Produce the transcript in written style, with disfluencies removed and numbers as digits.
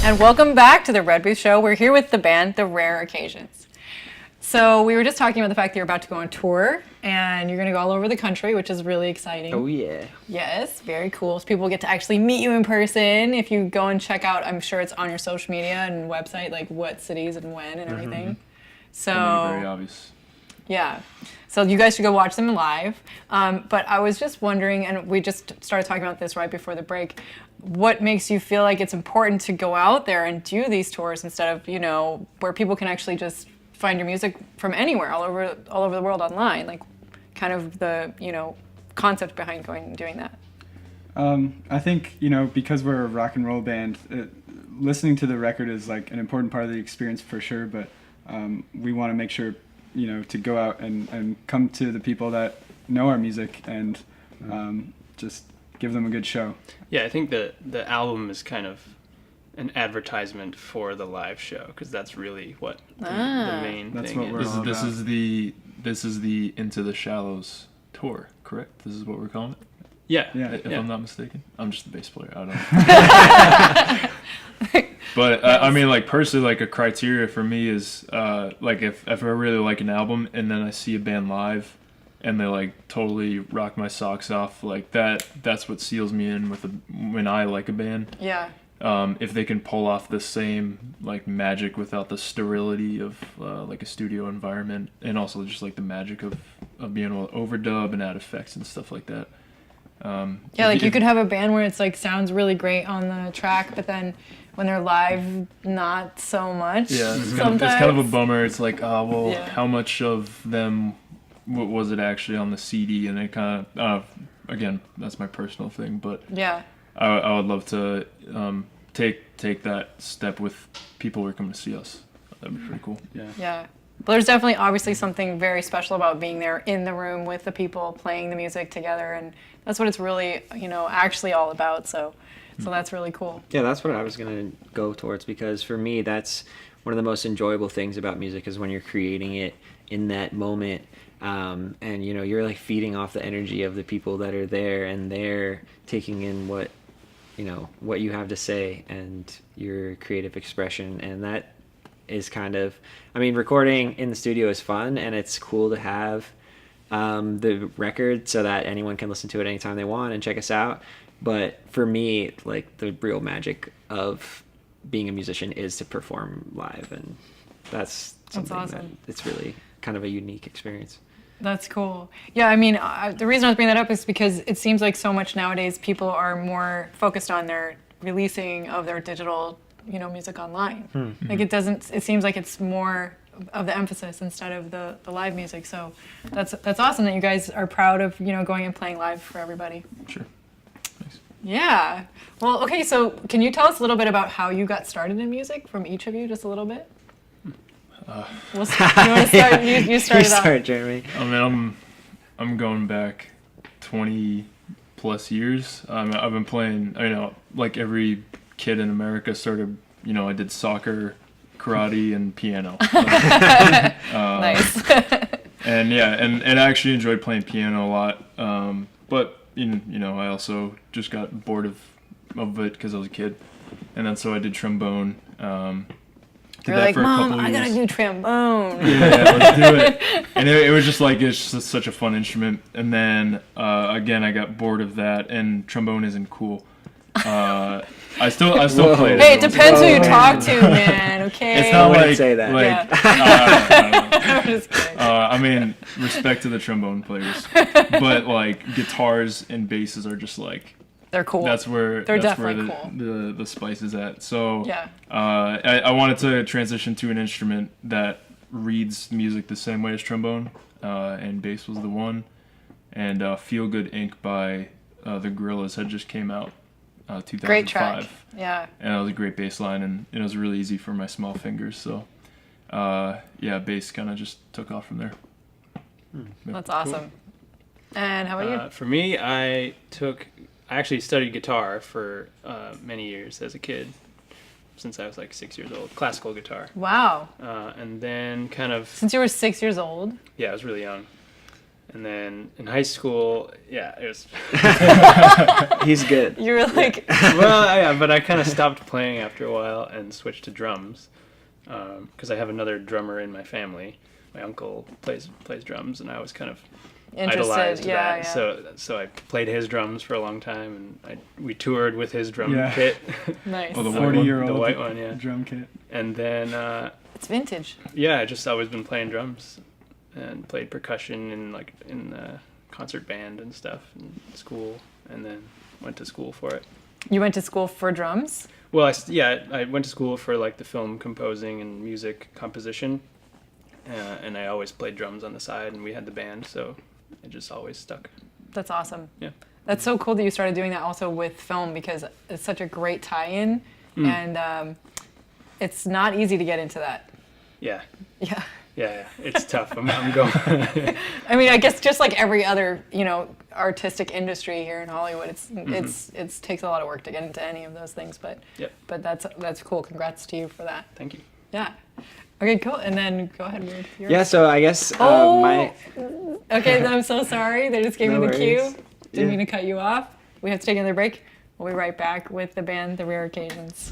And welcome back to the Red Booth Show. We're here with the band, The Rare Occasions. So we were just talking about the fact that you're about to go on tour, and you're going to go all over the country, which is really exciting. Oh, yeah. Yes, very cool. So people get to actually meet you in person. If you go and check out, I'm sure it's on your social media and website, like what cities and when and everything. So very obvious. Yeah. So you guys should go watch them live. But I was just wondering, and we just started talking about this right before the break, what makes you feel like it's important to go out there and do these tours instead of, you know, where people can actually just find your music from anywhere, all over the world online, like kind of the, you know, concept behind going and doing that? I think, you know, because we're a rock and roll band, listening to the record is like an important part of the experience for sure, but we want to make sure, you know, to go out and come to the people that know our music and just give them a good show. Yeah, I think the album is kind of an advertisement for the live show, because that's really what the main That's thing what we're is. all This about. is the Into the Shallows tour, correct? This is what we're calling it? Yeah. If Yeah. I'm not mistaken. I'm just the bass player. I don't know. But I mean, like, personally, like, a criteria for me is like if I really like an album and then I see a band live and they like totally rock my socks off, like that's what seals me in when I like a band. Yeah. If they can pull off the same like magic without the sterility of like a studio environment, and also just like the magic of being able to overdub and add effects and stuff like that. Yeah, like you could have a band where it's like sounds really great on the track, but then when they're live, not so much. Yeah, it's sometimes. kind of a bummer. It's like, well, Yeah. how much of them was it actually on the CD? And it kind of, again, that's my personal thing, but Yeah. I would love to take that step with people who are coming to see us. That'd be pretty cool. Yeah. But there's definitely obviously something very special about being there in the room with the people playing the music together, and that's what it's really, you know, actually all about. So that's really cool. Yeah, that's what I was going to go towards, because for me, that's one of the most enjoyable things about music is when you're creating it in that moment. And, you know, you're like feeding off the energy of the people that are there, and they're taking in what you have to say and your creative expression. And that is kind of, I mean, recording in the studio is fun, and it's cool to have the record so that anyone can listen to it anytime they want and check us out. But for me, like, the real magic of being a musician is to perform live, and that's something awesome. that it's really kind of a unique experience. That's cool. Yeah, I mean, the reason I was bringing that up is because it seems like so much nowadays people are more focused on their releasing of their digital, you know, music online. Like it seems like it's more of the emphasis instead of the live music. So that's awesome that you guys are proud of, you know, going and playing live for everybody. Sure. Thanks. Yeah. Well, okay, so can you tell us a little bit about how you got started in music from each of you, just a little bit? You want to start? You started off. Start, Jeremy. I mean, I'm going back 20 plus years. I've been playing, you know, like every kid in America started, you know, I did soccer, karate, and piano. Nice. And yeah, and I actually enjoyed playing piano a lot. But you know, I also just got bored of it because I was a kid, and then so I did trombone. Did You're that like, for a Mom, couple I gotta years. do trombone. Yeah, let's do it. And it was just like, it's just such a fun instrument. And then again, I got bored of that, and trombone isn't cool. I still play it. Hey, it every once in a depends who while. you talk to, man. Okay. It's not I wouldn't like say that. Like, Yeah. I don't know. I'm just kidding. I mean, respect to the trombone players, but like guitars and basses are just like, They're cool. that's where They're that's where definitely the spice is at. So Yeah. I wanted to transition to an instrument that reads music the same way as trombone, and bass was the one. And Feel Good Inc. by the Gorillaz had just came out, 2005. Great track. Yeah. And it was a great bass line, and it was really easy for my small fingers. So yeah, bass kind of just took off from there. Yeah. That's awesome. And how about you? For me, I actually studied guitar for many years as a kid, since I was like 6 years old, classical guitar. Wow. And then kind of, Since you were 6 years old. yeah, I was really young. And then in high school, yeah, it was. He's good. You were like, Well, yeah, but I kind of stopped playing after a while and switched to drums because I have another drummer in my family. My uncle plays drums, and I was kind of idolized interested. Yeah, that. yeah. So I played his drums for a long time, and we toured with his drum Yeah. kit. Nice. Oh, the The 40-year-old white one, yeah. drum kit. And then It's vintage. yeah, I just always been playing drums and played percussion in the concert band and stuff in school, and then went to school for it. You went to school for drums? Well, I went to school for like the film composing and music composition, and I always played drums on the side, and we had the band, so it just always stuck. That's awesome. Yeah. That's so cool that you started doing that also with film, because it's such a great tie-in, and it's not easy to get into that. Yeah, Yeah. yeah, it's tough. I'm going. I mean, I guess just like every other, artistic industry here in Hollywood, it's takes a lot of work to get into any of those things. But Yep. but that's cool. Congrats to you for that. Thank you. Yeah. Okay, cool. And then go ahead. Yours. Yeah, so I guess Oh. my Okay, I'm so sorry. They just gave No me the cue. worries. Didn't Yeah. mean to cut you off. We have to take another break. We'll be right back with the band The Rare Occasions.